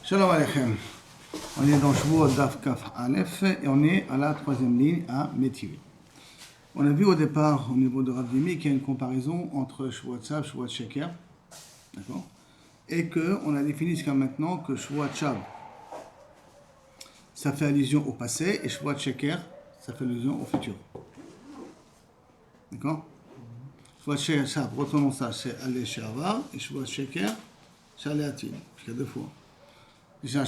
Shalom Aleichem. On est dans Shvuot Daf Kaf Aleph et on est à la troisième ligne à Métivé. On a vu au départ, au niveau de Rav Dimi, qu'il y a une comparaison entre Shvuot Shav, Shvuot Sheker, d'accord, et qu'on a défini jusqu'à maintenant que Shvuot Shav, ça fait allusion au passé, et Shvuot Sheker, ça fait allusion au futur. D'accord? Shvuot Shav, retenons ça, c'est Alé She'avar, et Shvuot Sheker, c'est Alé Atil, jusqu'à deux fois. Donc la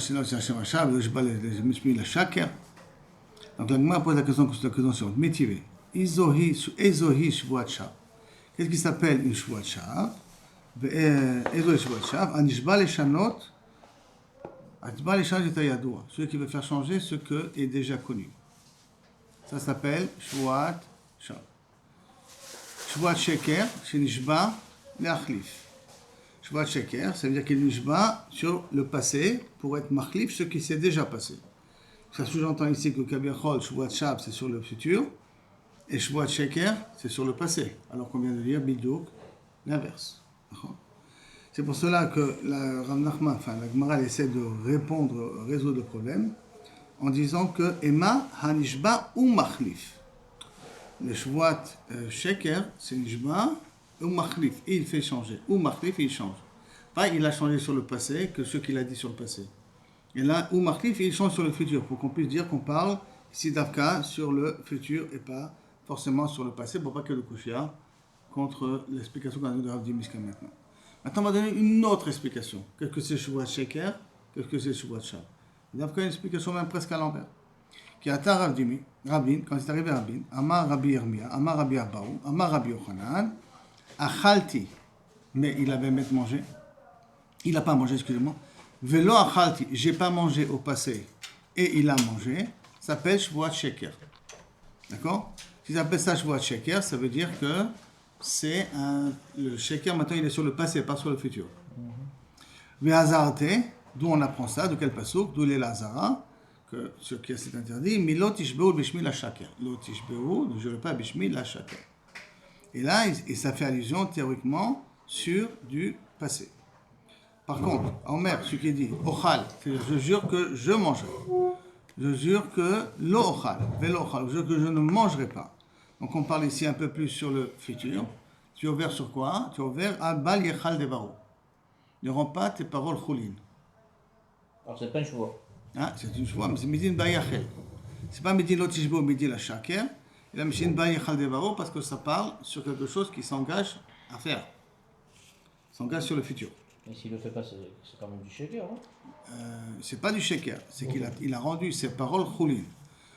Gemara pose la question suivante. Métivé. Ezohi Shvuot Shav. Qu'est-ce qui s'appelle une Shvuot Shav? Ezohi Shvuot Shav. Anishba leshanot. Anishba leshanot et yadoua. Celui qui veut faire changer ce qui est déjà connu. Ça s'appelle Shvuot Shav. Shvuot Sheker, c'est Nishba leachlif. Shvuot Sheker, ça veut dire qu'il est nishba sur le passé pour être machlif, ce qui s'est déjà passé. Ça sous-entend ici que Kabiachol, Shvuot Shav, c'est sur le futur, et Shvuot Sheker, c'est sur le passé. Alors qu'on vient de dire Bidouk, l'inverse. C'est pour cela que la Rav Nachman, la Gemara, essaie de résoudre le problème, en disant que Ema hanishba ou machlif. Le Shvuot Sheker, c'est nishba ou machlif, et il fait changer. Ou machlif, il change. Pas il a changé sur le passé que ce qu'il a dit sur le passé. Et là, ou machlif, il change sur le futur, pour qu'on puisse dire qu'on parle ici d'Afka sur le futur et pas forcément sur le passé, pour pas que le Kushia contre l'explication qu'on a donnée de Rav Dimi jusqu'à maintenant. Maintenant, on va donner une autre explication. Qu'est-ce que c'est Shvuot Sheker? Qu'est-ce que c'est Shvuot Shav? D'Afka, une explication même presque à l'envers. Qui a Rav Dimi, Rabin, quand c'est arrivé à Rabin, Amar Rabbi Yirmiyah, Amar Rabbi Abaou, Amar Rabbi Yochanan, Achalti, mais il avait même mangé. Il n'a pas mangé, excusez-moi. Velo achalti, j'ai pas mangé au passé et il a mangé, ça s'appelle Shvuot Sheker. D'accord? Si ça s'appelle ça Shvuot Sheker, ça veut dire que c'est le Sheker, maintenant il est sur le passé, pas sur le futur. Ve'azarte, d'où on apprend ça, de quel pasuk, d'où les Lazara, que ce qui est interdit, Milot Ishbeu Bishmi la Shaker. Lot Ishbeu, ne jure pas Bishmi la Shaker. Et là, ça fait allusion théoriquement sur du passé. Par contre, Omer, ce qui dit Ochal, je jure que je mangerai. Je jure que lo Ochal, velo Ochal, je jure que je ne mangerai pas. Donc on parle ici un peu plus sur le futur. Tu es ouvert sur quoi? Tu es ouvert à Bal Yechal Devaro. Ne rends pas tes paroles choulin. Alors c'est pas une choix. Ah, c'est une choix, mais c'est Midin Bayachel. C'est pas Midin Lotishbo, Midin la Shaker. Et la machine Bayachal Devaro parce que ça parle sur quelque chose qui s'engage à faire. S'engage sur le futur. Mais s'il le fait pas, c'est quand même du shaker, non? C'est pas du shaker, c'est qu'il a rendu ses paroles choulin.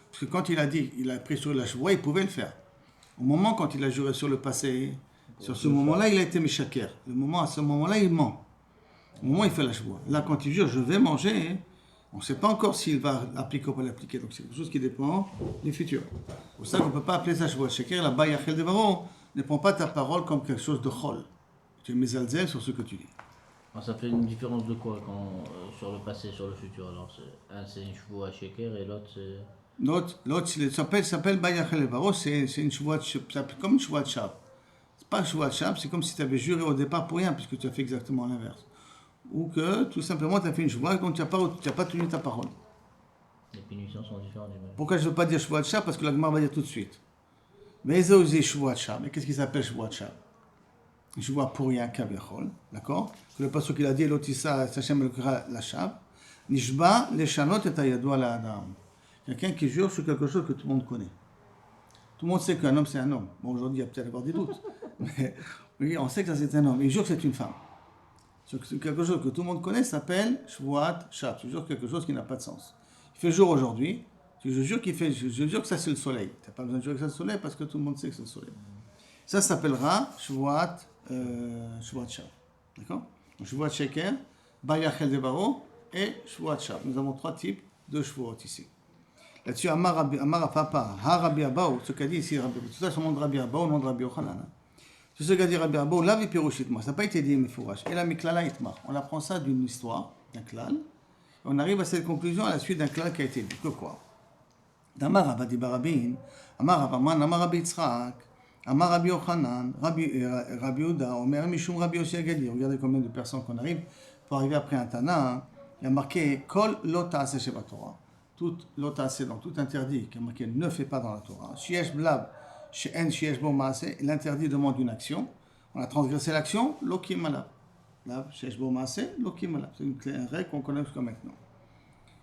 Parce que quand il a dit, il a pris sur la choix, il pouvait le faire. Au moment quand il a juré sur le passé, sur ce moment-là, il a été mishaker. À ce moment-là, il ment. Au moment où il fait la choix. Là, quand il jure, je vais manger, on ne sait pas encore s'il va l'appliquer ou pas l'appliquer. Donc c'est quelque chose qui dépend du futur. C'est pour ça qu'on ne peut pas appeler ça choix shaker. La bayachel de baron ne prend pas ta parole comme quelque chose de chol. Tu es misalzel sur ce que tu dis. Alors, ça fait une différence de quoi sur le passé, sur le futur? Alors c'est une choix shaker et l'autre c'est... L'autre s'appelle Bayachel Levaro, c'est une chouette, comme une chouette chab. C'est pas une chouette chab, c'est comme si tu avais juré au départ pour rien, puisque tu as fait exactement l'inverse. Ou que tout simplement tu as fait une chouette, donc tu n'as pas tenu ta parole. Les punitions sont différentes. Pourquoi je ne veux pas dire chouette chab? Parce que la Gemara va dire tout de suite. Mais ils ont osé chouette chab. Mais qu'est-ce qui s'appelle chouette chab? Une chouette pour rien, kaviachol, d'accord? Que le pasuk qu'il a dit, l'otissa, Sachem le kra la chab. Nishba, les chanot et tayadoua la adam. Quelqu'un qui jure sur quelque chose que tout le monde connaît. Tout le monde sait qu'un homme, c'est un homme. Bon, aujourd'hui, il y a peut-être encore des doutes. Mais oui, on sait que ça, c'est un homme. Il jure que c'est une femme. Sur quelque chose que tout le monde connaît, ça s'appelle Shvuot Shav. Tu jures quelque chose qui n'a pas de sens. Il fait jour aujourd'hui. Je jure que ça, c'est le soleil. Tu n'as pas besoin de jurer que c'est le soleil parce que tout le monde sait que c'est le soleil. Ça s'appellera Shvuot Shav. D'accord? Shvuot Sheker, Bayachel Devaro et Shvuot Shav. Nous avons trois types de Shvuot ici. Là-dessus, Amar Papa, Rabbi Abaou, ce qu'a dit ici, tout ça, c'est le nom de Rabbi Abaou, le nom de Rabbi Yochanan. C'est ce qu'a dit Rabbi Abaou, la vipirouchitma, ça n'a pas été dit Mefourash. Et la Miklala Itmar. On apprend ça d'une histoire, d'un klal. On arrive à cette conclusion à la suite d'un klal qui a été dit. Que quoi? D'Amar Abadi Barabin, Amar Abaman, Amar Rabbi Yitzhak, Amar Rabbi Yochanan, Rabbi Uda, Omer Mishum Rabbi Yossi Agadi. Regardez combien de personnes qu'on arrive pour arriver après un Tana. il y a marqué Kol lo ta'aseh sheba Torah. Tout lo ta'aseh, donc tout interdit qui est marqué ne fait pas dans la Torah. Shiesh blab, she'en shiesh bo ma'aseh, l'interdit demande une action. On a transgressé l'action, lo kim alab. Lab, shiesh bo ma'aseh, lo kim alab. C'est une règle qu'on connaît jusqu'à maintenant.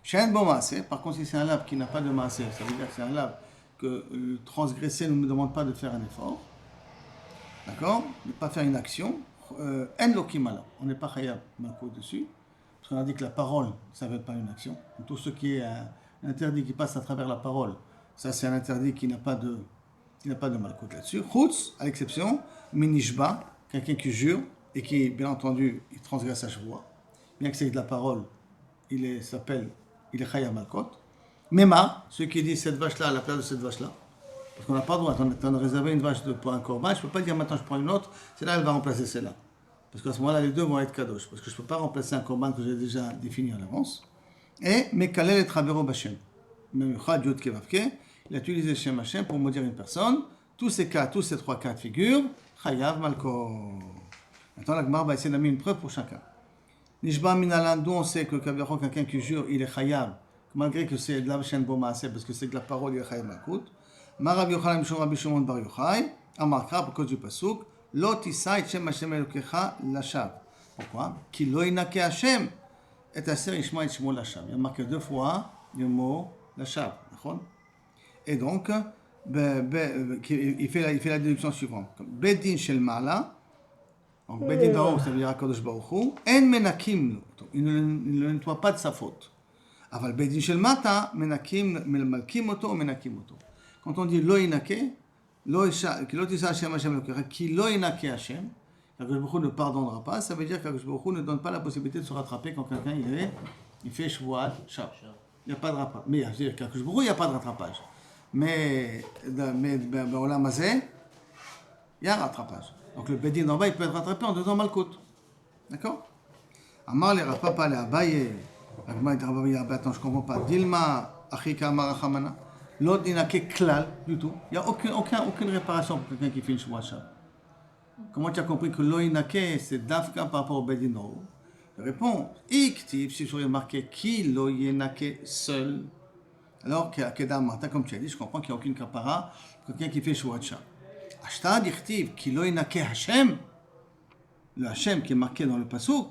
She'en bo ma'aseh, par contre, si c'est un lab qui n'a pas de ma'aseh, ça veut dire que c'est un lab que transgresser ne me demande pas de faire un effort. D'accord? Ne pas faire une action. En lo kim alab. On n'est pas khayab malko dessus. Parce qu'on a dit que la parole, ça ne veut pas une action. Donc, tout ce qui est un interdit qui passe à travers la parole, ça c'est un interdit qui n'a pas de malkout là-dessus. Chutz, à l'exception, minishba, quelqu'un qui jure et qui, bien entendu, il transgresse sa chevoie. Bien que c'est de la parole, il est chaya malkot. Mema, ceux qui disent cette vache-là à la place de cette vache-là, parce qu'on n'a pas le droit, on a réservé une vache pour un corban, je ne peux pas dire maintenant je prends une autre, celle-là elle va remplacer celle-là. Parce qu'à ce moment-là, les deux vont être kadosh. Parce que je ne peux pas remplacer un korban que j'ai déjà défini à l'avance. Et Mekalel et Travero Bachem. Même Chad Yod Kevavke, il a utilisé Shem Hashem pour maudire une personne. Tous ces trois cas de figure, Chayav Malko. Maintenant, la Gemara va essayer d'amener une preuve pour chacun. Nishba Minalan, d'où on sait que quelqu'un qui jure, il est Chayav, malgré que c'est de la Shem Bomaase, parce que c'est de la parole, il est Chayav Malkout. Marav Yochanan Mishon Rabbi Shimon Bar Yochai, Amarkra, pour cause du Pasuk. Lo tisa et Shem Hashem Elokecha lashav. Pourquoi? Ki lo inake Hashem et aser ishma et shmo lashav. Il y a marqué deux fois le mot lashav. Et donc, il fait la déduction suivante. Bedin shel ma'ala. Donc, Bedin d'en haut, ça veut dire Akadosh Baruch Hu. En menakim. Il ne le nettoie pas de sa faute. Aval Bedin shel mata, malkim oto ou menakim oto. Quand on dit lo inake, qui lo inake Hashem, qu'Akadosh Baruch Hu ne pardonnera pas, ça veut dire qu'Akadosh Baruch Hu ne donne pas la possibilité de se rattraper quand quelqu'un il fait Shvuat Shab. Il n'y a pas de rattrapage. Mais je veux dire qu'Akadosh Baruch Hu, il n'y a pas de rattrapage. Mais dans Olam Hazeh, il y a un rattrapage. Donc le Bedin d'en bas, il peut être rattrapé en deux ans Malkout. D'accord? Amar le Rav Papa le Abaye, Agma et Rav Abaye, attends, je ne comprends pas. Dilma, Achika Amar Achamana. L'autre, il n'a que klal du tout. Il n'y a aucune réparation pour quelqu'un qui fait une Shvuat Shab. Comment tu as compris que lo inake, c'est dafka par rapport au Bedin d'en haut? Je réponds, iktiv, si je voulais marquer qui lo inake seul. Alors qu'Kedam Marta, comme tu as dit, je comprends qu'il n'y a aucune kapara pour quelqu'un qui fait Shvuat Shab. Ashtad iktiv, qui lo inake Hashem, le Hashem qui est marqué dans le Pasuk,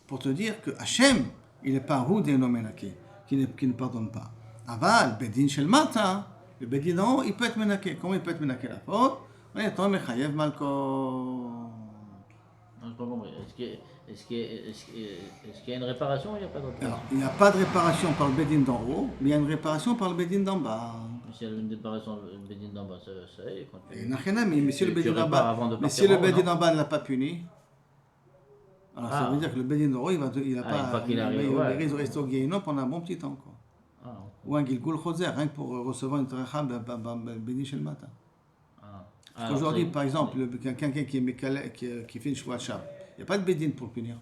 pour te dire que Hashem, il n'est pas Houd et Nomenake, qui ne pardonne pas. Aval, Bedin Shel Mata, le Bedin d'en haut, il peut être menaké. Comment il peut être menaké la faute? Oui, toi, Mechayev Malko. Non, je n'ai pas compris. Est-ce qu'il y a une réparation ou il n'y a pas de réparation? Alors, il n'y a pas de réparation par le Bedin d'en haut, mais il y a une réparation par le Bedin d'en bas. S'il y a une réparation, le Bedin d'en bas, ça y est. Mais si le Bedin d'en bas, ne l'a pas puni, alors ça veut dire que le Bedin d'en haut, il risque de rester au Guéhinom pendant un bon petit temps. Quoi. Ou un Gilgul Choser, rien que pour recevoir une Tracha Bedin Shel Mata. Aujourd'hui, par exemple, quelqu'un qui fait une Shvuat Shab, il n'y a pas de Bedin pour le punir.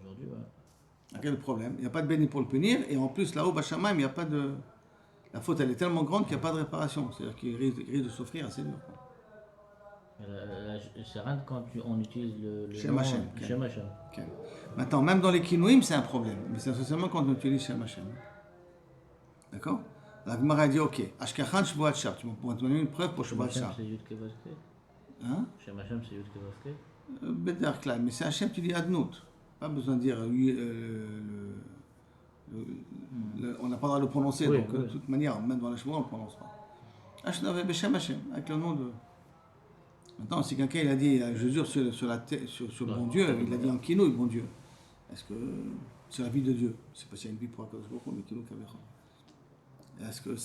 Aujourd'hui, ouais. Quel est le problème? Il n'y a pas de Bedin pour le punir, et en plus, là-haut, Bachamaim, il n'y a pas de. La faute, elle est tellement grande qu'il n'y a pas de réparation. C'est-à-dire qu'il risque de souffrir assez dur. C'est rien quand on utilise le Shem Hashem. Shem Hashem. Okay. Maintenant, même dans les Kinouim, c'est un problème. Mais c'est essentiellement quand on utilise Shem Hashem. D'accord? La Gemara dit, ok, Ashkachan Shvuat Shab. Tu m'as donné une preuve pour Shvuat Shab. C'est Yud Kevavke. Hein? Shem Hashem, c'est Yud Kevavke. Beder Klal. Mais c'est Hashem, tu dis Adnout. Pas besoin de dire on n'a pas le droit de le prononcer, oui, donc de toute manière, même dans la Shvuah, on ne le prononce pas. Ashnav Beshem Hashem, avec le nom de. Maintenant, si quelqu'un il a dit, je jure sur la terre, sur bon Dieu, il a dit en kinouï, bon Dieu. Est-ce que c'est la vie de Dieu? C'est pas s'il y a une vie pour Akadosh Baruch Hu, mais kinouï kavecha. Est-ce que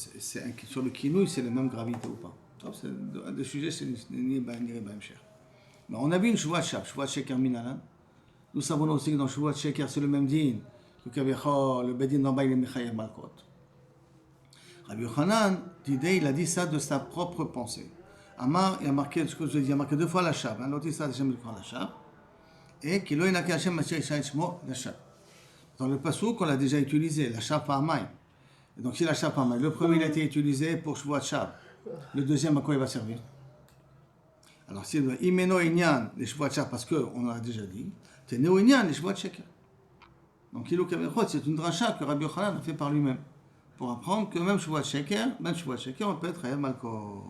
sur le kinouï, c'est la même gravité ou pas? C'est des sujets, c'est ni cher. Mais on a vu une Shvuat Shab, Shvuat Sheker Minalan. Nous savons aussi que dans Shvuat Sheker, c'est le même din que kavecha, le Bedin d'en bas, il est Mechayev Malkot. Rabbi Yochanan, il a dit ça de sa propre pensée. Amar, il y a marqué, ce que je dis, il y a marqué deux fois la Shab. L'autre, il s'est Hashem la Shab. Et qu'il y a Hashem Mashiach Yishai Shmo la Shab. Dans le Passouk, on l'a déjà utilisé, la Shab par Maï. Et donc, si la Shab par Maï, le premier, il a été utilisé pour Shvuat Shab. Le deuxième, à quoi il va servir? Alors, si le Imeno Inyan, les Shvuat Shab, parce qu'on l'a déjà dit, c'est Neo Inyan, les Shvuat Sheker. Donc, Ilou Kaberchot, c'est une dracha que Rabbi Yochanan a fait par lui-même. Pour apprendre que même Shuvat Sheker, on peut être Chayav Malkot.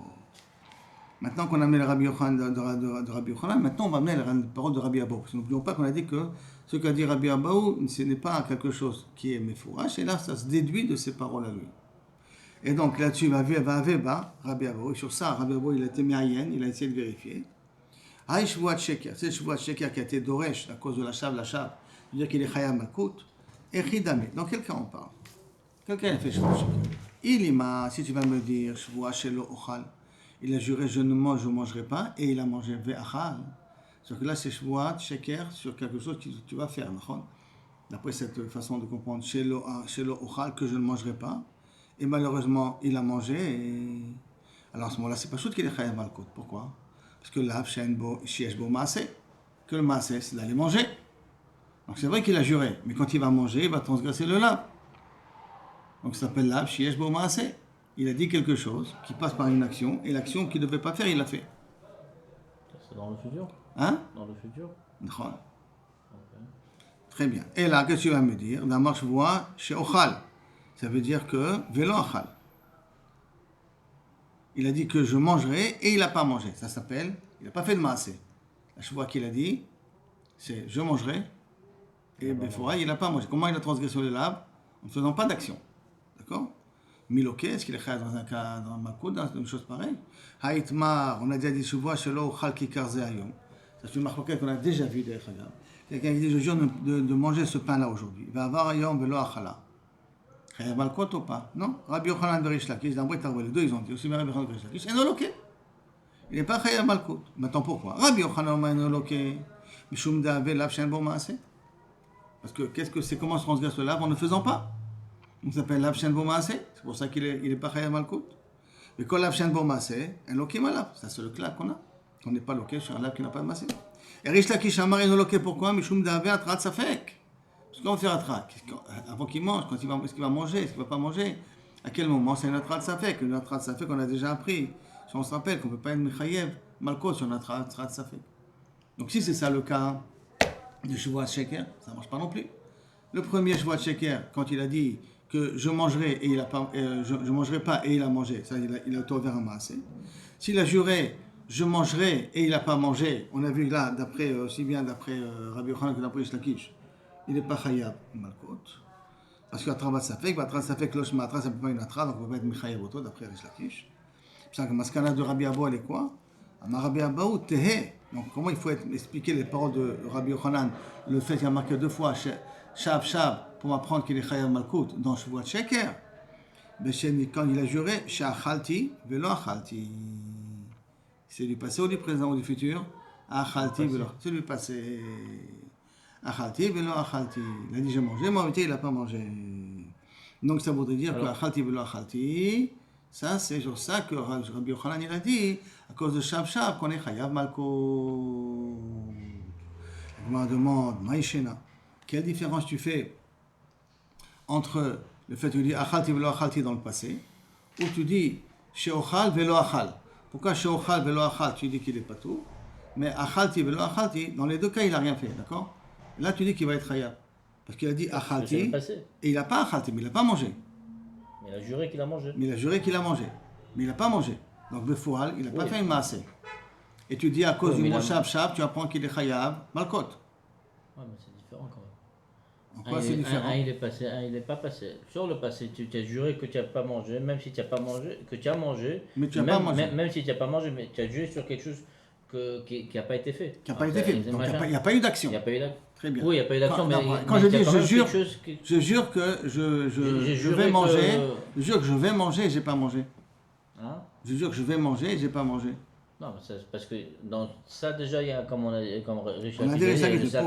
Maintenant qu'on a amené le Rabbi Yochanan de Rabbi Yochanan, maintenant on va amener la parole de Rabbi Abou. Parce que n'oublions pas qu'on a dit que ce qu'a dit Rabbi Abou, ce n'est pas quelque chose qui est méfourache, et là ça se déduit de ses paroles à lui. Et donc là-dessus, va Rabbi Abou, et sur ça, Rabbi Abou, il a été miayen, il a essayé de vérifier. Aïe Shuvat Sheker, c'est Shuvat Sheker qui a été doresh à cause de la shav, c'est-à-dire qu'il est Chayav Malkut, et Chidame. Dans quel cas on parle? Quelqu'un a fait Shuvat Sheker. Ilima, si tu vas me dire, Shuvat Shelo Ochal, il a juré je ne mangerai pas, et il a mangé ve'achal. Sauf que là c'est Shuvat Sheker sur quelque chose que tu vas faire, d'après cette façon de comprendre, Shelo Ochal, que je ne mangerai pas, et malheureusement il a mangé, et... alors à ce moment-là c'est pas chose qu'il est Chayav Malkut. Pourquoi? Parce que là, Shiesh Bo Maaseh, que le Maaseh c'est d'aller manger. Donc c'est vrai qu'il a juré, mais quand il va manger, il va transgresser le lab. Donc ça s'appelle lab, Shiesh Bo Maaseh. Il a dit quelque chose qui passe par une action, et l'action qu'il ne devait pas faire, il l'a fait. C'est dans le futur? Hein? Dans le futur? D'accord. Okay. Très bien. Et là, qu'est-ce que tu vas me dire? D'abord, je vois chez Ochal. Ça veut dire que Velo Achal. Il a dit que je mangerai, et il n'a pas mangé. Ça s'appelle, il n'a pas fait de Maaseh. La chevoie qu'il a dit, c'est je mangerai, et Befora, il n'a pas mangé. Comment il a transgressé le lab? En ne faisant pas d'action. D'accord? Miloké, est-ce qu'il est khayab dans un cas, dans Malkout, dans une chose pareille? Haïtmar, on a déjà dit souvent, Shelo Chal Kikar Zehayom. C'est une marque qu'on a déjà vu d'ailleurs. Quelqu'un qui dit, je jure de manger ce pain-là aujourd'hui. Va avoir Ayom Velo Achala. Khayab Malkout ou pas? Non. Rabbi Yochanan Berish Lakish, dans Bretaoué, les deux ils ont dit, aussi bien Rabbi Yochanan Berish Lakish, Enoloké. Il n'est pas Khayab Malkout. Maintenant pourquoi? Rabbi Yochanan Enoloké, Mishum Da'ave Lav Shen Bo Maaseh. Parce que qu'est-ce que c'est, comment se transgresse le lave en ne faisant pas? Donc ça s'appelle Lav Shen Bo Maaseh, c'est pour ça qu'il est pas Chayav Malkout. Mais quand Lav Shen Bo Maaseh, un loké malab, ça c'est le clap qu'on a. On n'est pas loké sur un lave qui n'a pas de Maaseh. Et Rish Lakish Amar est loké, pourquoi? Mishum Da'ave Atrat Safek. Parce qu'on fait Atrat, avant qu'il mange, est-ce qu'il va manger, est-ce qu'il ne va pas manger? À quel moment? C'est une Atrat Safek. Une Atrat Safek qu'on a déjà appris. Si on se rappelle qu'on ne peut pas être Chayav Malkout sur une Atrat Safek. Donc si c'est ça le cas de Shuvat Sheker, ça ne marche pas non plus. Le premier Shuvat Sheker, quand il a dit que je mangerai et il a pas, je mangerai pas et il a mangé, ça il a ouvert un maaseh. S'il a juré je mangerai et il n'a pas mangé, on a vu là d'après aussi bien d'après Rabbi Yochanan que d'après Rish Lakish, il n'est pas chayav malkot parce que Atrat Safek, loshma Atrat, ça ne peut pas une Atrat, donc on ne peut pas être mechayav auto d'après Rish Lakish. C'est pour ça que Maskana de Rabbi Abou elle est quoi? Rabbi Abou tehe. Donc comment il faut expliquer les paroles de Rabbi Yochanan, le fait qu'il a marqué deux fois Shav pour m'apprendre qu'il est Chayav Malkout dans Shuvat Sheker. Quand il a juré, Sha'achalti velo achalti. C'est du passé ou du présent ou du futur? Achalti velo. C'est du passé. Achalti velo achalti. Il a dit j'ai mangé, mais en réalité il n'a pas mangé. Donc ça voudrait dire que achalti velo achalti, ça c'est sur ça que Rabbi Yochanan il a dit, à cause de Shav qu'on est Chayav Malkout. Je me demande, Maïshena, quelle différence tu fais entre le fait que tu dis achalti velo achalti dans le passé, ou tu dis sheochal velo achal. Pourquoi sheochal velo achal, tu dis qu'il est pas tout, mais achalti velo achalti, dans les deux cas il n'a rien fait, d'accord? Et là tu dis qu'il va être chayav. Parce qu'il a dit achalti, et il n'a pas achalti, mais il n'a pas mangé. Mais il a juré qu'il a mangé. Mais il a juré qu'il a mangé, mais il n'a pas mangé. Donc befoual, il n'a pas fait une maaseh. Et tu dis à cause du mot shab, tu apprends qu'il est chayav malkot. Ouais, mais c'est différent quand même. En quoi c'est différent? Un il est passé, un il n'est pas passé. Sur le passé, tu as juré que tu n'as pas mangé, même si tu n'as pas mangé, que tu as mangé. Mais tu n'as pas mangé. Même si tu n'as pas mangé, mais tu as juré sur quelque chose qui n'a pas été fait. Qui n'a pas été fait. Donc il n'y a pas eu d'action. Il n'y a pas eu d'action. Très bien. Oui, il n'y a pas eu d'action, mais quand je dis je jure que je vais manger, je jure que je vais manger et j'ai pas mangé. Hein? Je jure que je vais manger et j'ai pas mangé. Non, mais c'est parce que dans ça déjà il y a comme Richard on a dit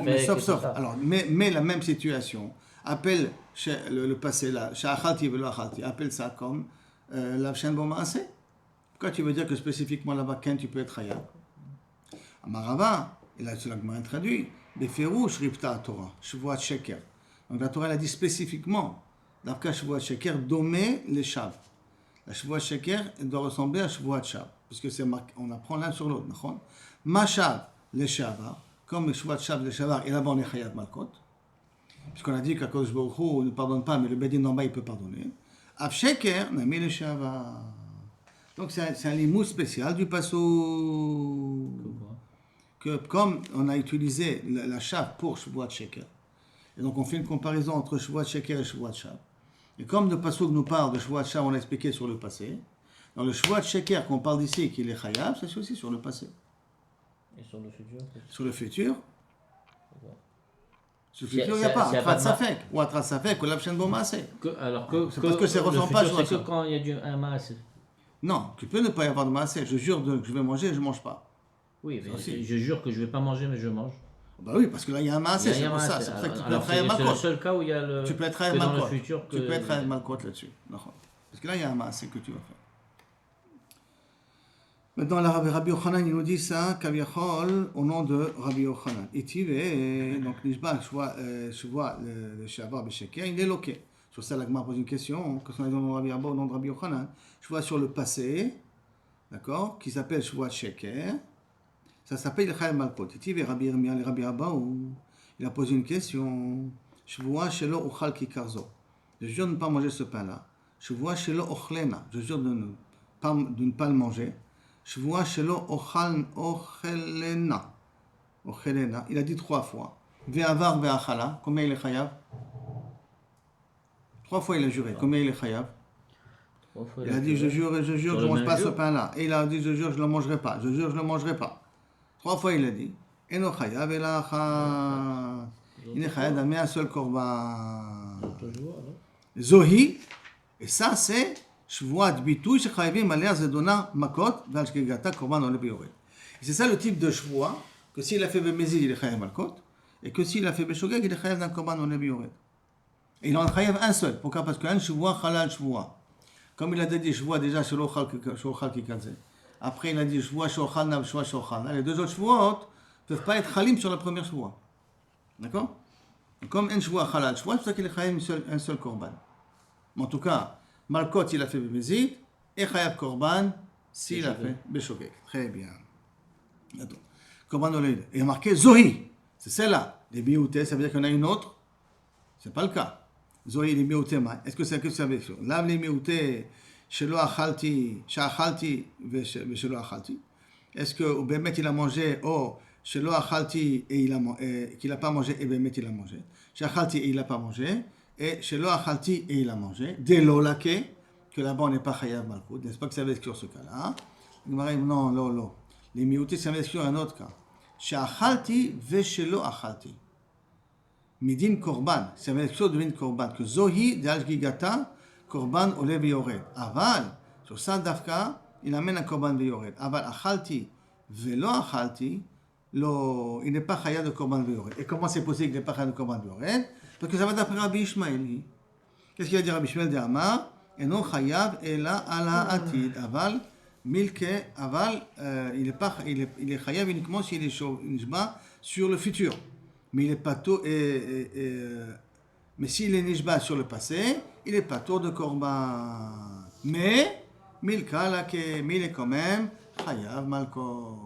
mais sauf. Alors mais la même situation. Appelle le passé là, sha'achalti velo achalti. Appelle ça comme Lav Shen Bo Maaseh. Pourquoi tu veux dire que spécifiquement là-bas tu peux être chayav? Amarava, et là c'est la Gemara traduit. Beferush ripta Torah, Shuvat Sheker. Donc la Torah elle a dit spécifiquement, d'Avka Shuvat Sheker, domé les shav. La Shuvat Sheker doit ressembler à Shuvat Shav, puisque c'est marqué, on apprend l'un sur l'autre. Ma shav les shavar, comme Shuvat Shav les shavar, et là-bas on est chayav malkot. Puisqu'on a dit qu'Akadosh Baruch Hu ne pardonne pas, mais le Bedin d'en bas, il peut pardonner. Av Sheker, Nami le Shava. Donc c'est un limou spécial du Passou. Que comme on a utilisé la Shav pour Shvuat Sheker, et donc on fait une comparaison entre Shvuat Sheker et Shvuat Shav. Et comme le Passou nous parle de Shvuat Shav, on a expliqué sur le passé. Dans le Shvuat Sheker qu'on parle d'ici, qu'il est Chayav, c'est aussi sur le passé. Et sur le futur? Sur le futur, sur le futur, il n'y a pas. Atrat Safek, ou Atrat Safek, ou Labshen Bo Maaseh. Alors que, c'est parce que c'est ressent pas. C'est que quand il y a un Maaseh. Non, tu peux ne pas y avoir de Maaseh. Je jure que je vais manger, je ne mange pas. Oui, mais je jure que je ne vais pas manger, mais je mange. Bah oui, parce que là, il y a un Maaseh, c'est pour ça. C'est pour ça que tu peux être Chayav Malkot. C'est le seul cas où il y a le. Tu peux être Chayav Malkot. Tu peux être Chayav Malkot là-dessus. Parce que là, il y a un Maaseh que tu vas faire. Maintenant, Rabbi Yochanan, il nous dit ça, Kaviachol, au nom de Rabbi Yochanan. Et tu veux, donc, Nishba, je vois le Shavar Besheker, il est loqué. Sur ça, l'Agma pose une question, qu'est-ce qu'on a dans Rabbi Abba, au nom de Rabbi Yochanan? Je vois sur le passé, d'accord, qui s'appelle Shvuat Sheker, ça s'appelle le Chayav Malkot. Et tu veux, Rabbi Abba, il a posé une question, je vois Shelo Ochal Kikarzo. Je jure de ne pas manger ce pain-là. Je vois Shelo Ochlena, je jure de ne pas le manger. Shvua shelo ochelena. Ochelena. Il a dit 3 fois. Ve'avar ve'achala. Combien il est chayav? 3 fois il a juré. Combien il est chayav? Il a dit je jure, je ne mange pas ce pain-là. Et il a dit je jure, je ne le mangerai pas. Je jure, je ne le mangerai pas. 3 fois il a dit. Eno chayav elachat. Il est chayav d'amener un seul korban. Zohi. Et ça c'est Shvuat bitouy shechayavim alea zedona makot ve'al shgigata korban ole biyored. C'est ça le type de shvua que s'il a fait bemezid il est chayav malkot et que s'il a fait beshogeg il est chayav d'un korban ole biyored. Et il en chayav un seul. Pourquoi? Parce qu'un shvua halal shvua. Comme il a dit shvua déjà shelo ochal kikadze. Après il a dit shvua shochal nav shvua shochal. Les deux autres shvuot peuvent pas être chalim sur la première shvua. D'accord? Comme un shvua halal shvua, c'est pour ça qu'il est chayav un seul korban. Mais en tout cas, Malkot, il a fait Bemezid, et Chayav Korban, s'il a fait Beshogeg. Très bien. Attends. Korban Oled. Et il y a marqué Zohi. C'est celle-là. Les Biouté, ça veut dire qu'il y en a une autre. C'est pas le cas. Zohi, les Biouté, est-ce que c'est que ça veut dire? Lav les Biouté, Shelo Achalti, Sha'achalti, Shelo Achalti. Est-ce que au Bémet il a mangé, oh, Shelo Achalti, et qu'il n'a pas mangé, et Bémet il a mangé. Sha'achalti, et il n'a pas mangé. Et chez lo achalti et il a mangé. Dès l'olake, que là-bas on n'est pas chayav malkout. N'est-ce pas que ça veut exclure ce cas-là? Non, lo. Les mioutis, ça veut exclure un autre cas. Chez achalti ve chez lo achalti. Midin korban, ça veut exclure de min korban. Que zohi de al-gigata, korban ole biyored. Aval, sur ça dafka, il amène un korban biyored. Aval achalti ve lo achalti, il n'est pas chayav de korban biyored. Et comment c'est possible qu'il n'est pas chayav de korban biyored? Parce que ça va d'après Rabbi Ishmael. Qu'est-ce qu'il va dire Rabbi Ishmael de Amar? Eno chayav ela ala atid. Aval, milke, aval, il est chayav uniquement s'il est nishba sur le futur. Mais il est pas tôt, mais s'il est nishba sur le passé, il est pas tôt de korban. Mais, milka lake, mais il est quand même chayav malkot.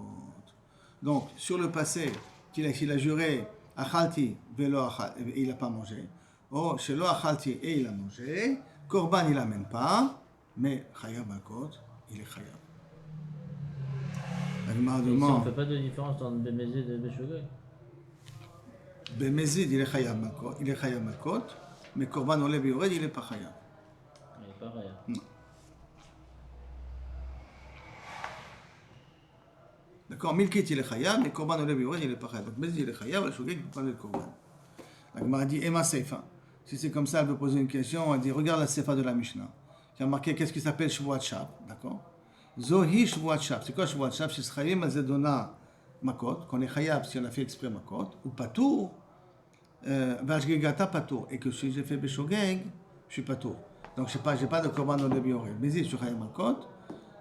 Donc, sur le passé, s'il a juré, achalti, velo il n'a pas mangé. Oh, chez lo achalti, et il a mangé. Korban, il n'amène pas. Mais chayav malkot, il est chayav. On ne fait pas de différence entre Bemezid et Beshogeg. Bemezid, il est chayav malkot. Mais korban ole biyored, il n'est pas chayav. Il n'est pas chayav. Non. D'accord, milkit il est chayav, mais korban ole biyored, il n'est pas chayav. Donc Bemezid, il est chayav, le shogeg, il ne peut pas le korban. La Gemara dit Ema Seifa. Si c'est comme ça, elle veut poser une question, elle dit regarde la Seifa de la Mishnah. Qui a marqué qu'est-ce qui s'appelle Shvuat Shav, d'accord? Zohi Shvuat Shav. C'est quoi Shvuat Shav? C'est Chayim al Zedona Makot, qu'on est chayav si on a fait exprès Makot, ou Patour, Vashgigata Patour. Et que si j'ai fait Beshogeg, je suis Patour. Donc je n'ai pas de korban ole biyored. Mais si je suis chayav Makot,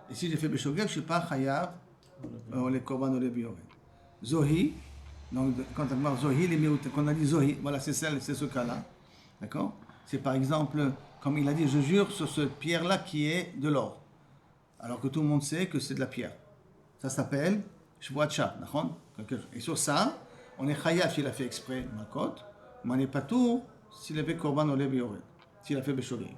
et si j'ai fait Beshogeg, je ne suis pas chayav les korban ole biyored. Zohi. Donc, quand on parle Zohi, quand on a dit Zohi, voilà, c'est ce cas-là. D'accord? C'est par exemple, comme il a dit, je jure sur cette pierre-là qui est de l'or. Alors que tout le monde sait que c'est de la pierre. Ça s'appelle Shvuat Shav, d'accord? Et sur ça, on est chayav s'il a fait exprès, Makot, mais on n'est pas tout s'il a fait Korban Olev Yored, s'il a fait Beshogeg.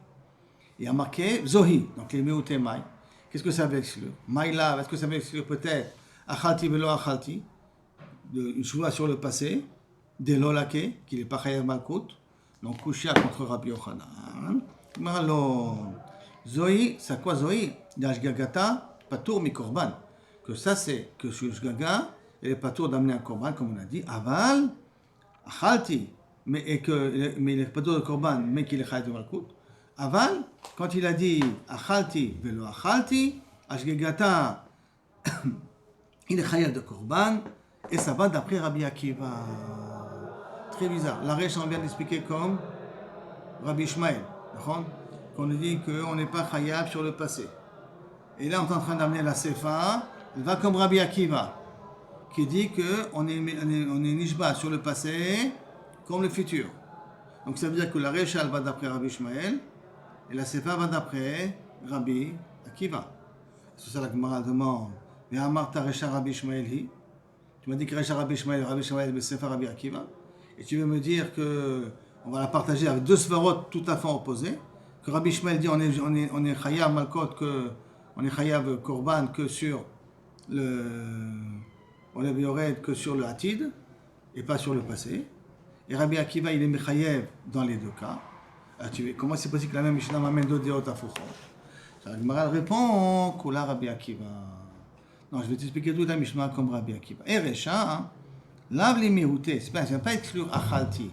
Il y a marqué Zohi, donc les Meouté Maï. Qu'est-ce que ça veut exclure? Maïla, est-ce que ça veut exclure peut-être Achalti Velo Achalti, une choua sur le passé, des Lolake, qui n'est pas Chayav Malkout, donc Kushia contre Rabbi Yochanan. Alors, Zohi, c'est quoi Zohi? D'Ashgagata, Patour mi Korban. Que ça, c'est que Shgaga, elle est Patour d'amener un Korban, comme on a dit. Aval, Achalti, mais il est Patour de Korban, mais qu'il est Chayav Malkout. Aval, quand il a dit Achalti velo Achalti, Ashgagata, il est Chayav de Korban, et ça va d'après Rabbi Akiva. Très bizarre. La Resh, on vient d'expliquer comme Rabbi Ishmael, qu'on nous dit qu'on n'est pas Chayav sur le passé. Et là, on est en train d'amener la Sefa, elle va comme Rabbi Akiva, qui dit qu'on est Nishba sur le passé comme le futur. Donc ça veut dire que la Resh, elle va d'après Rabbi Ishmael, et la Sefa va d'après Rabbi Akiva. C'est ça la Gemara demande. Mais Amar ta Resha Rabbi Ishmael hi. Tu m'as dit que Resha Rabbi Ishmael, mais Sefa Rabbi Akiva. Et tu veux me dire que on va la partager avec deux svarot tout à fait opposés. Que Rabbi Ishmael dit on est Chayav Malkot, on est Chayav Korban que sur on est Yored que sur le Hatid et pas sur le passé. Et Rabbi Akiva il est Mechayev dans les deux cas. Comment c'est possible que la même Mishnah m'amène deux déot à Fouchot? La Gemara répond Kula Rabbi Akiva. Non, je vais t'expliquer tout la Mishnah comme Rabbi Akiva. Et Recha, lave les miroutés. C'est ne pas exclure Achalti,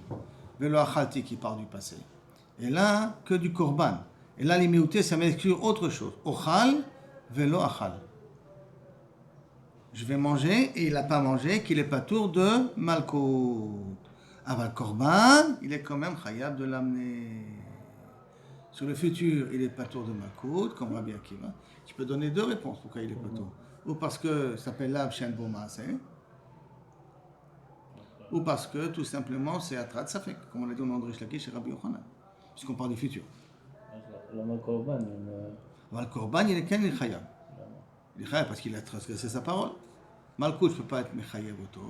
Velo Achalti qui part du passé. Et là, que du Korban. Et là, les miroutés, ça va exclure autre chose. Ochal, Velo Achal. Je vais manger et il n'a pas mangé, qu'il n'est pas tour de Malkout. Aval Korban, il est quand même Chayav de l'amener. Sur le futur, il n'est pas tour de Malkout, comme Rabbi Akiva. Tu peux donner deux réponses pourquoi il est pas tour. Ou parce que ça s'appelle Lav Shen Bomaase, ou parce que tout simplement c'est Atrat Safek, comme on l'a dit au nom de Rish Lakish et Rabbi Yochanan, puisqu'on parle du futur. Le Korban. Le Korban, il est quand même Chayav. Il est Chayav parce qu'il a transgressé sa parole. Malkout ne peut pas être Mechayav auto.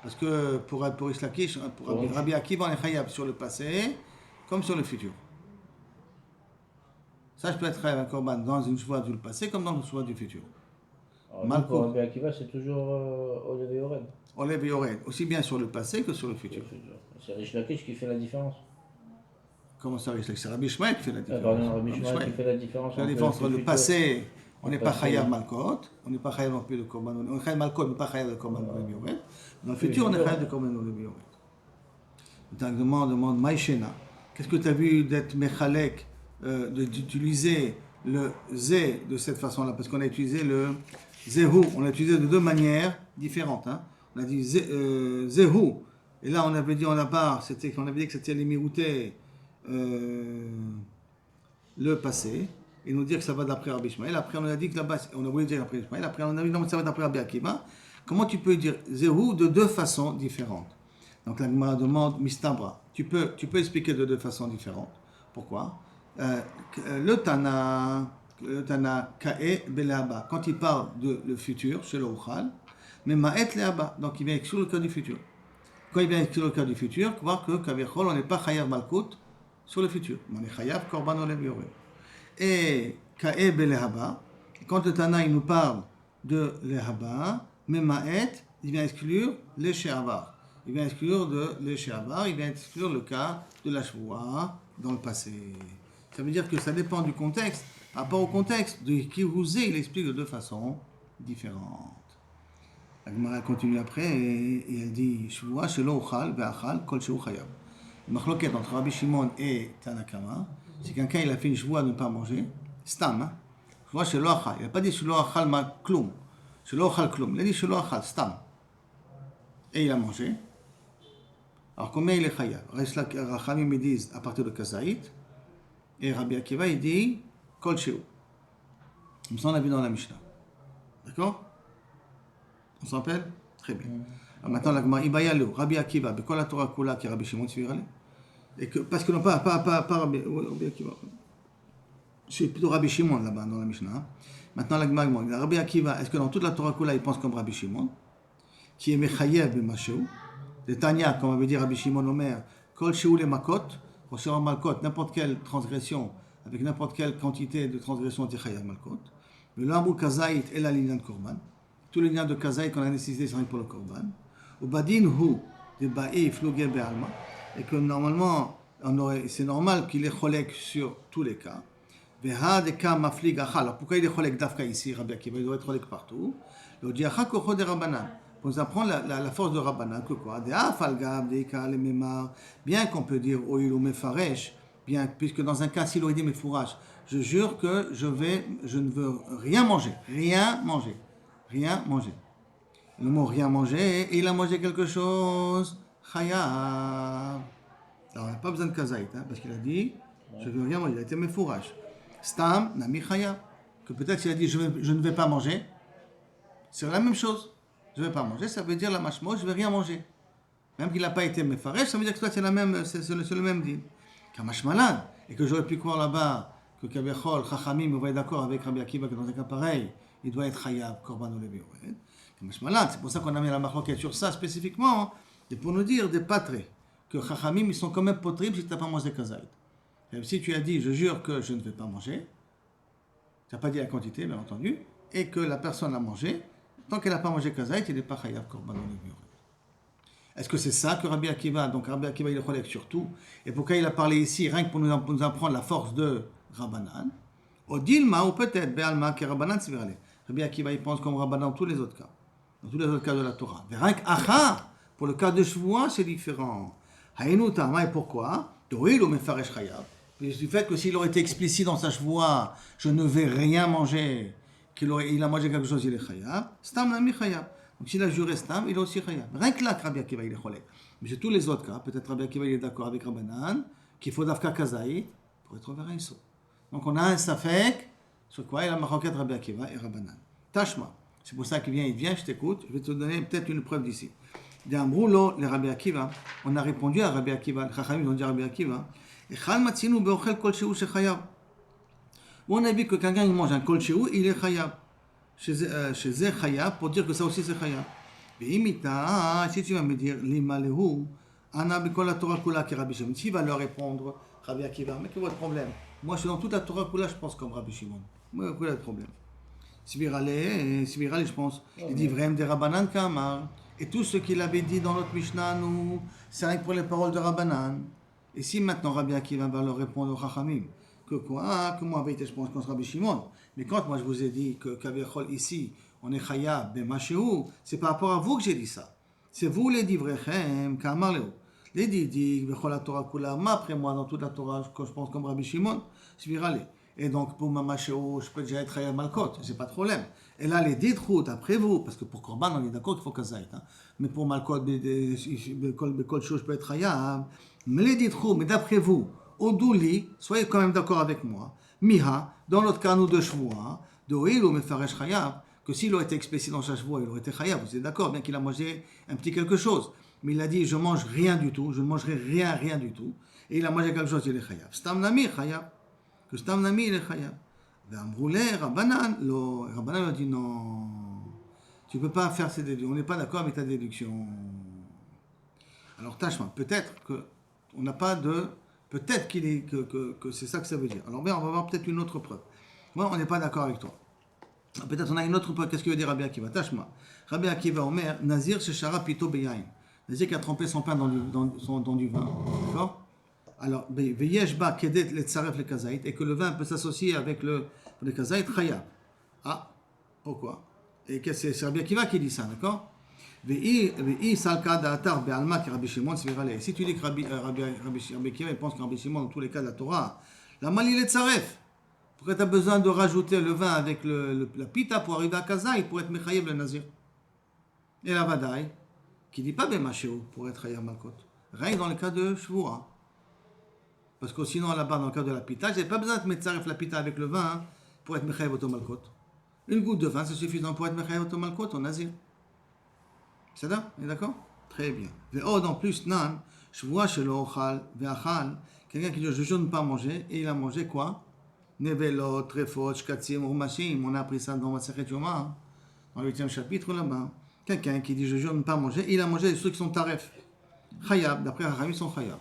Parce que pour Rish Lakish, pour Rabbi Akiva, on est Chayav sur le passé comme sur le futur. Ça, je peux être Chayav un Korban dans une choix du passé comme dans une choix du futur. Pour Rabbi Akiva, c'est toujours Olev Yored. Olev Yored, aussi bien sur le passé que sur le futur. C'est Rish Lakish qui fait la différence. Comment ça, Rish Lakish? C'est Rabbi Ishmael qui fait la différence. Rabbi Ishmael qui fait la différence. La différence entre le passé, on n'est pas Chayav Malkot, on n'est pas Chayav non plus de Korban. On est Chayav Malkot, mais pas Chayav de Korban Olev Yored. Dans le futur, on est Chayav de Korban Olev Yored. Donc, demande Maïchena. Qu'est-ce que tu as vu d'être Mechalek, d'utiliser le Zé de cette façon-là? Parce qu'on a utilisé le Zéhu, on l'a utilisé de deux manières différentes. Hein. On a dit Zéhu, et là on avait dit en la barre, on avait dit que c'était les miroutés, le passé, et nous dire que ça va d'après Rabbi Ishmael. Après on a dit que là-bas, on a voulu dire d'après Ishmael, après on a dit non, ça va d'après Rabbi Akiva. Comment tu peux dire Zéhu de deux façons différentes? Donc la Gemara demande Mistabra. Tu peux expliquer de deux façons différentes. Pourquoi? Le Tana Ka'e Belaba, quand il parle de le futur, chez le Uchal, mais Ma'et Leaba, donc il vient exclure le cas du futur. Quand il vient exclure le cas du futur, voir que Kavechol, on n'est pas Chayav Malkout sur le futur, on est Chayav Korban Olev Yored. Et Ka'e Belaba, quand le Tana il nous parle de Lehaba, mais Ma'et, il vient exclure les She'avar. Il vient exclure les She'avar, il vient exclure le cas de la Shvoua dans le passé. Ça veut dire que ça dépend du contexte. Par rapport au contexte de Kirouzé, il explique de deux façons différentes. La Gemara continue après et elle dit Shvoua shelo uchal ve'achal kol shehu chayav. Le machloket entre Rabbi Shimon et Tanakama, c'est quelqu'un il a fait une shvoua de ne pas manger, stam. Hein? Shvoua shelo achal. Il n'a pas dit shelo achal ma kloum, shelo achal kloum. Il a dit shelo achal stam. Et il a mangé. Alors combien il est chayav? Rachamim me disent à partir de Kazaït. Et Rabbi Akiva il dit Kol Shehu. Comme ça on a vu dans la Mishnah. D'accord? On s'en rappelle? Très bien. Alors maintenant la Gemara Ibayalo, Rabbi Akiva, Bekol la Torah Kula qui est Rabbi Shimon Tzvirale. Et que parce que non pas Rabbi Akiva. C'est plutôt Rabbi Shimon là-bas dans la Mishnah. Maintenant la Gemara Rabbi Akiva, est-ce que dans toute la Torah Kula il pense comme Rabbi Shimon, qui est Mechayev B'Mashéhu? Le Tanya, comme avait dit Rabbi Shimon Omer, Kol Sheou les Makot, concernant Malkot, n'importe quelle transgression, avec n'importe quelle quantité de transgression, t'es Chayav Malkot. Mais l'Amou Kazaït et la ligne de Korban. Tous les liens de Kazaït qu'on a nécessité, c'est pour le Korban. Ou Badin Hu, de Ba'i, Flougué, Be'alma. Et que normalement, c'est normal qu'il est cholek sur tous les cas. Veha de Ka Maflig Acha. Alors pourquoi il est cholek d'Afka ici, Rabbi Akiva? Il doit être cholek partout. Le Diacha Kocho de Rabbanan. Pour nous apprendre la force de Rabbanan, que quoi? De Afalgab, de Ika, le Memar. Bien qu'on peut dire Oil ou Mefaresh, bien, puisque dans un cas, s'il aurait dit Mefourach, je jure que je ne veux rien manger. Rien manger. Rien manger. Le mot rien manger, et il a mangé quelque chose, Chayav. Alors, il n'y a pas besoin de Kazaït, hein, parce qu'il a dit, je ne veux rien manger. Il a été Mefourach. Stam, Nami Chayav. Que peut-être s'il a dit, je ne vais pas manger, c'est la même chose. Je ne vais pas manger, ça veut dire la machmo, je ne vais rien manger. Même qu'il n'a pas été Mefaresh, ça veut dire que toi, c'est le même deal. Kamash malade. Et que j'aurais pu croire là-bas que Kabechol, Chachamim, vous voyez d'accord avec Rabbi Akiva que dans un cas pareil, il doit être Chayav, Korban ou Levi. Kamash malade. C'est pour ça qu'on a mis la marloquette sur ça spécifiquement, hein, et pour nous dire des patrés, que Chachamim, ils sont quand même potribles si tu n'as pas mangé Kazaït. Si tu as dit, je jure que je ne vais pas manger, tu n'as pas dit la quantité, bien entendu, et que la personne a mangé, tant qu'elle n'a pas mangé Kazaït, il n'est pas Chayav, Korban ou Levi. Est-ce que c'est ça que Rabbi Akiva, donc Rabbi Akiva il est cholek sur tout, et pourquoi il a parlé ici, rien que pour nous apprendre la force de Rabbanan, Odilma, ou peut-être Be'alma, que Rabbanan c'est verré. Rabbi Akiva il pense comme Rabbanan dans tous les autres cas, de la Torah. Mais rien qu'Acha, pour le cas de Shvoua, c'est différent. Haïnou Tama, et pourquoi? Doïl ou Mefaresh Chayav. Du fait que s'il aurait été explicite dans sa Shvoua, je ne vais rien manger, il a mangé quelque chose, il est Chayav, Stam Nami Chayav. Donc s'il a juré Stam, il est aussi Chayav. Rien que là, Rabbi Akiva il est cholek. Mais c'est tous les autres cas, peut-être Rabbi Akiva il est d'accord avec Rabbanan, qu'il faut d'Afka Kazaït pour être vers un saut. Donc on a un safek sur quoi il a marqué Rabbi Akiva et Rabbanan. Tashma. C'est pour ça qu'il vient, je t'écoute, je vais te donner peut-être une preuve d'ici. Dans Broulo, les Rabbi Akiva, on a répondu à Rabbi Akiva, les Chachamim ont dit à Rabbi Akiva, et Chal Matsinu Beochel Kol Shehu Shechayav. On a vu que quelqu'un il mange un Kol Shehu, il est Chayav. Chez Zé Chayav, pour dire que ça aussi c'est Chayav. Et imita, si tu vas me dire, Lima Lehu, Ana Bikol la Torah Kula qui Rabbi Shimon, s'il va leur répondre, Rabbi Akiva, mais quel est votre problème? Moi je suis dans toute la Torah Kula, je pense comme Rabbi Shimon. Moi, quel est le problème? Sibirale, je pense. Il dit Vrem de Rabbanan Kamar. Et tout ce qu'il avait dit dans notre Mishnah, nous, c'est rien que pour les paroles de Rabbanan. Et si maintenant Rabbi Akiva va leur répondre au Chachamim, que quoi? Que moi, je pense contre Rabbi Shimon. Mais quand moi je vous ai dit que Kavechol ici, on est Chayav, ben Machéou, c'est par rapport à vous que j'ai dit ça. C'est vous les Divrechem, Kamar Leo. Les Didik, Bechol la Torah Kula, après moi, dans toute la Torah, je pense comme Rabbi Shimon, Sibirale. Et donc, pour ma Machéo, je peux déjà être Chayav Malkot, c'est pas de problème. Et là, les Didrout, après vous, parce que pour Korban, on est d'accord qu'il faut Kazaït. Hein. Mais pour Malkot, Bekol Chou, je peux être Chayav. Mais les Didrout, mais d'après vous, Odouli, soyez quand même d'accord avec moi, Miha, dans notre cas, nous de Shvoua, de Oil ou Mefaresh Chayav, que s'il aurait été explicite dans sa Shvoua, il aurait été Chayav, vous êtes d'accord, bien qu'il a mangé un petit quelque chose. Mais il a dit, je mange rien du tout, je ne mangerai rien du tout. Et il a mangé quelque chose, il est Chayav. Stam Nami, Chayav. Que Stam Nami, il est Chayav. Rabbanan a dit non, tu ne peux pas faire ces déductions, on n'est pas d'accord avec ta déduction. Alors, tâche-moi, peut-être qu'on n'a pas de. Peut-être que c'est ça que ça veut dire. Alors, on va voir peut-être une autre preuve. Moi, on n'est pas d'accord avec toi. Peut-être on a une autre preuve. Qu'est-ce que veut dire Rabbi Akiva? Tâche-moi. Rabbi Akiva Omer, Nazir Sheshara Pito Beyain. Nazir qui a trempé son pain dans du vin. D'accord? Alors, Veyeshba Kedet le Tsaref le Kazaït, et que le vin peut s'associer avec le Kazaït, Chayav. Ah, pourquoi? Et c'est Rabbi Akiva qui dit ça, d'accord? Si tu dis que Rabbi Akiva pense que Rabbi Shimon, dans tous les cas de la Torah, la Malil est Tsaref. Pourquoi tu as besoin de rajouter le vin avec la pita pour arriver à Kazaït, pour être Mechayev le Nazir? Et la Vadaï, qui ne dit pas Bemachéou pour être Chayav Malkot. Rien dans le cas de Shvoua. Parce que sinon, là-bas, dans le cas de la pita, je n'ai pas besoin de mettre Tsaref la pita avec le vin pour être Mechayev au Malkot. Une goutte de vin, c'est suffisant pour être Mechayev au Malkot, au Nazir. C'est ça? On est d'accord? Très bien. En plus, nan, Shvoua shelo ochal, ve'achal, quelqu'un qui dit je ne pas manger, et il a mangé quoi? Nevelot, trefot, shkatzim, urmashim. On a appris ça dans Masechet Yoma, dans le 8e chapitre là-bas. Quelqu'un qui dit je ne pas manger, il a mangé des trucs qui sont taref. Chayav, d'après Raham, ils sont chayav.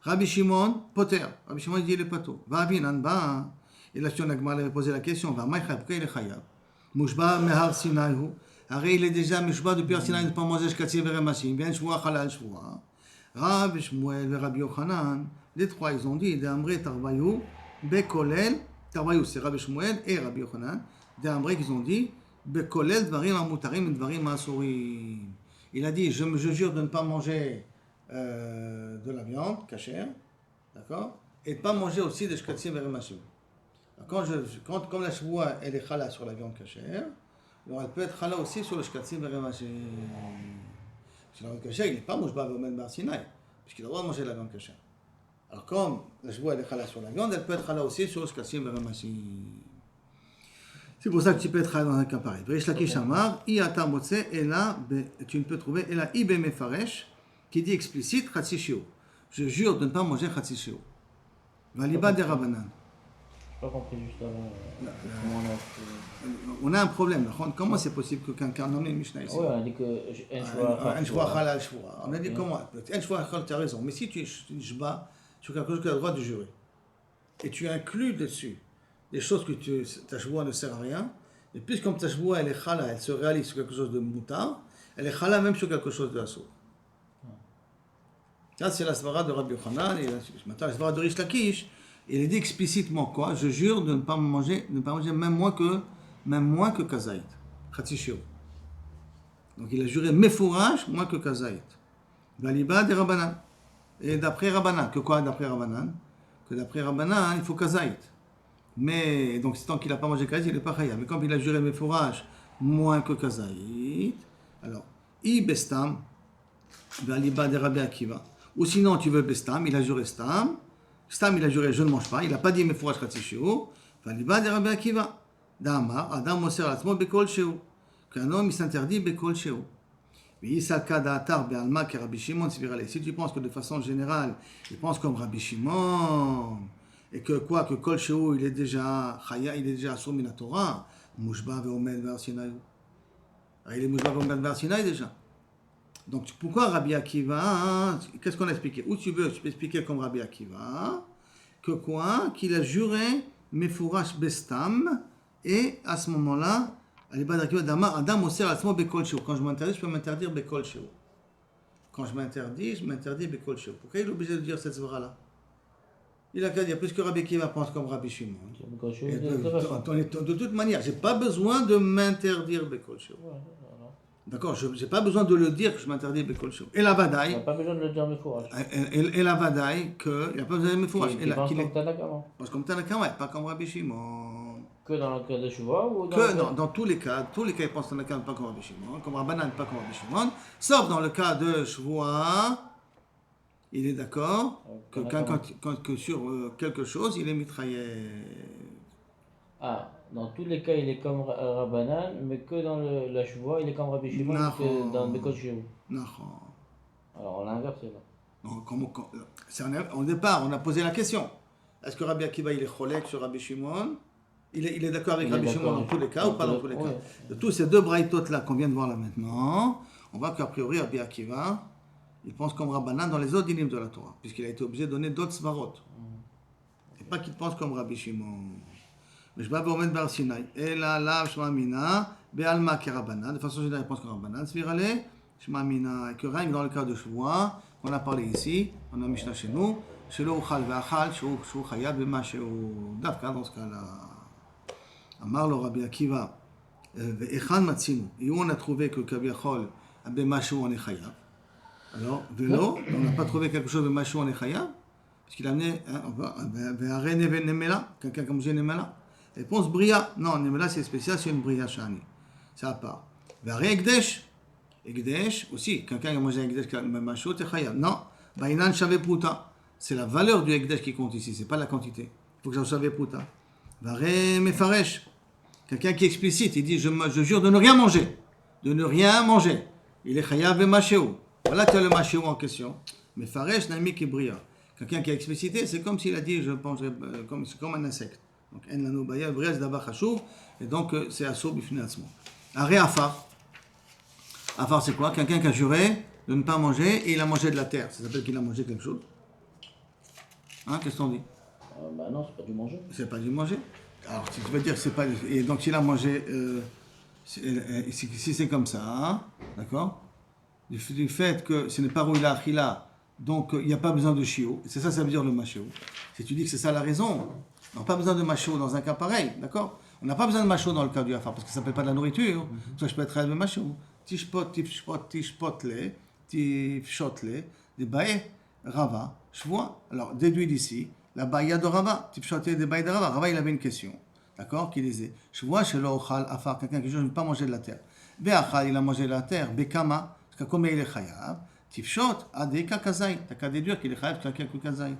Rabbi Shimon, poter. Rabbi Shimon, il dit, il est pato. Va avinan, ba. Et là, on a posé la question, va maïcha, pourquoi il est chayav? Mushba mehar sinaihu. Arrête, il est déjà mushba depuis Har Sinai, il ne peut pas manger shkatsi veremashim. Bien shvoa halal shvoa. Rav Shmuel et Rabbi Yochanan, les trois, ils ont dit, d'amre tarbayou, bekolel, tarbayou, c'est Rabbi Shmuel et Rabbi Yochanan, d'amre qu'ils ont dit, bekolel dvarim amutarim et dvarim asurim. Il a dit, je jure de ne pas manger de la viande, cachère, d'accord, et de ne pas manger aussi des shkatsi veremashim. Comme la shvoa, elle est chala sur la viande cachère, alors elle peut être chala aussi sur le shkatsi veremashim. Parce que la viande cachère, il n'est pas mouchba veomen bar Sinai, puisqu'il a le droit de manger de la viande cachère. Alors comme la shvoa, elle est chala sur la viande, elle peut être chala aussi sur le shkatsi veremashim. C'est pour ça que tu peux être chala dans un cas pareil. Rish Lakish Amar, Iata Motse, et là, tu ne peux trouver, et là, Ibe Mefaresh, qui dit explicite, Chatsi Shio. Je jure de ne pas manger Chatsi Shio. Valiba de Rabanan. Je n'ai pas compris juste avant. On a un problème. Comment c'est possible que quelqu'un nomme une Mishnah ici? Oui, on a dit que Un shvoa halal shvoa. On a dit comment? Un shvoa halal, tu as raison. Mais si tu jba sur quelque chose que tu as le droit de jurer, et tu inclus dessus des choses que ta shvoa ne sert à rien, et plus comme ta shvoa elle est chala, elle se réalise sur quelque chose de moutard, elle est chala même sur quelque chose de assour. Ça, c'est la svara de Rabbi Yochanan, et maintenant la svara de Rish Lakish. Il est dit explicitement quoi? Je jure de ne pas manger même moins que kazaït. Khatishio. Donc il a juré mefourage moins que kazaït. Valiba de Rabbanan. Et d'après Rabbanan, que quoi d'après Rabbanan? Que d'après Rabbanan, il faut kazaït. Mais donc tant qu'il n'a pas mangé kazaït, il n'est pas khayab. Mais comme il a juré mefourage moins que kazaït, alors i bestam valiba de Rabbi Akiva. Ou sinon tu veux bestam, il a juré stam. Stam, il a juré, je ne mange pas. Il n'a pas dit mes fourrages khatsishéo. Valiba de Rabbi Akiva. D'Amar, Adam Moser Atzmo Bekol Sheo. Qu'un homme, il s'interdit Bekol Sheo. Mais Isaka d'Atar Be'alma que Rabbi Shimon Svirale. Si tu penses que de façon générale, il pense comme Rabbi Shimon, et que quoi, que Kol Sheo, il est déjà Chaya, il est déjà assourd min Torah, Mushba Ve'omed Ve'ar Sinai. Il est Mushba Ve'omed Ve'ar Sinai déjà. Donc, pourquoi Rabbi Akiva, qu'est-ce qu'on a expliqué? Où tu peux expliquer comme Rabbi Akiva, que quoi? Qu'il a juré Mefourash Bestam, et à ce moment-là, Adam Moser Atzmo Bekol Sheo. Quand je m'interdis, je peux m'interdire Bekol Sheo. Quand je m'interdis Bekol Sheo. Pourquoi il est obligé de dire cette svara-là? Il a qu'à dire, puisque Rabbi Akiva pense comme Rabbi Shimon. De toute manière, je n'ai pas besoin de m'interdire Bekol Sheo. D'accord, je n'ai pas besoin de le dire que je m'interdis Bekol Sheo. Et la Vadaï. Il n'a pas besoin de le dire mes fourrages. Et la Vadaï, qu'il n'y a pas besoin de mes fourrages. Il pense comme Tanakama. Parce que comme Tanakama, pas comme Rabbi Shimon. Que dans le cas de Shuvah ou dans tous les cas, ils pensent Tanakama, pas comme Rabbi Shimon. Comme Rabbanan, pas comme Rabbi Shimon. Sauf dans le cas de Shvoa, il est d'accord que sur quelque chose, il est mitraillé. Ah, dans tous les cas, il est comme Rabbanan, mais que dans la Shuvah, il est comme Rabbi Shimon, que dans Bekol Sheo. Alors on l'a inversé là. Au départ, on a posé la question. Est-ce que Rabbi Akiva il est cholek sur Rabbi Shimon? Il est d'accord avec Rabbi Shimon dans tous les cas ou pas dans tous les cas? De tous ces deux braïtotes là qu'on vient de voir là maintenant, on voit qu'a priori Rabbi Akiva, il pense comme Rabbanan dans les autres dynimes de la Torah, puisqu'il a été obligé de donner d'autres svarot. Et pas qu'il pense comme Rabbi Shimon. Mais je vais vous remettre Bar Sinai. Et là, Shema Mina, Be'alma ke Rabbanan. De façon générale, il pense comme Rabbanan. Svirale, Shema Mina. Et que rien que dans le cas de Shvoa, on a parlé ici, on a Mishnah chez nous, Shelo Uchal Ve'achal, Shou Chayab Bema Sheu Dafka, dans ce cas-là. Amar le Rabbi Akiva, Ve'echan Matzinu. Et où on a trouvé que Kaviachol, Bema Sheu on est Chayab. Alors, Velo, on n'a pas trouvé quelque chose de Bema Sheu on est Chayab, parce qu'il a amené, Ve'are Neve Nemela, quelqu'un comme j'ai Nemela. Réponse Bria. Non, Nemela c'est spécial, c'est une Bria Shani. C'est à part. Ve'are Ekdesh. Ekdesh aussi, quelqu'un qui a mangé un Ekdesh, même chaud, c'est Chayab. Non, Bainan Shave Puta. C'est la valeur du Ekdesh qui compte ici, c'est pas la quantité. Il faut que ça soit Shave Puta. Vare Mefaresh. Quelqu'un qui explicite, il dit je jure de ne rien manger. De ne rien manger. Il est Chayab et Machéou. Voilà que le Machéou en question. Mefaresh, Nami qui Bria. Quelqu'un qui a explicité, c'est comme s'il a dit je mangerai, c'est comme un insecte. Donc, en lano baya, Bria, c'est d'abord Chachou. Et donc, c'est Assour Bifne Atzmo. Are Afar. Afar, c'est quoi? Quelqu'un qui a juré de ne pas manger et il a mangé de la terre. Ça s'appelle qu'il a mangé quelque chose. Hein, qu'est-ce qu'on dit? Bah non, c'est pas du manger. C'est pas du manger. Alors, tu veux dire que c'est pas... Et donc, s'il a mangé... si c'est comme ça, hein, d'accord? Du fait que ce n'est pas rouila achila, donc il n'y a pas besoin de chiot. C'est ça veut dire le machio. Si tu dis que c'est ça la raison, on n'a pas besoin de machio dans un cas pareil, d'accord? On n'a pas besoin de machio dans le cas du afar, parce que ça ne s'appelle pas de la nourriture. Ça, je peux être le machio. Tishpot, tishpotle, tishpotle, des baïs, rava, shvoa. Alors, déduit d'ici, la baïa de rava, tishpotle des baïs de rava. Rava, il avait une question, d'accord? Qui disait, shvoa shelo ochal afar, quelqu'un qui ne veut pas manger de la terre. Be'achal, il a mangé de la terre, bekama, comme il est chayav, tifshot, adeka kazai. T'as qu'à déduire qu'il est chayav, qu'il a kazai.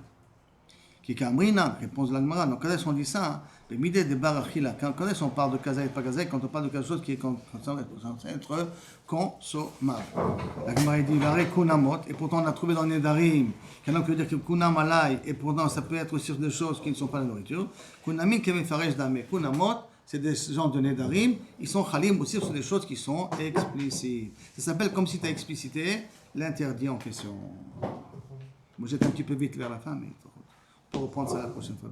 Qui kamrina, réponse de l'Agmara. Donc, quand on dit ça, le midé de barachila, quand on parle de kazai et pas kazai, quand on parle de quelque chose qui est censé être consommable. L'Agmara dit, varé kunamot, et pourtant on a trouvé dans les Nedarim, qu'il y en a qui veut dire que kunam alay, et pourtant ça peut être sur des choses qui ne sont pas la nourriture. Kunamin kevin faresh dame, kunamot, c'est des gens de Nedarim, ils sont khalim aussi sur des choses qui sont explicites. Ça s'appelle comme si tu as explicité l'interdit en question. Moi j'étais un petit peu vite vers la fin, mais il faut reprendre ça la prochaine fois.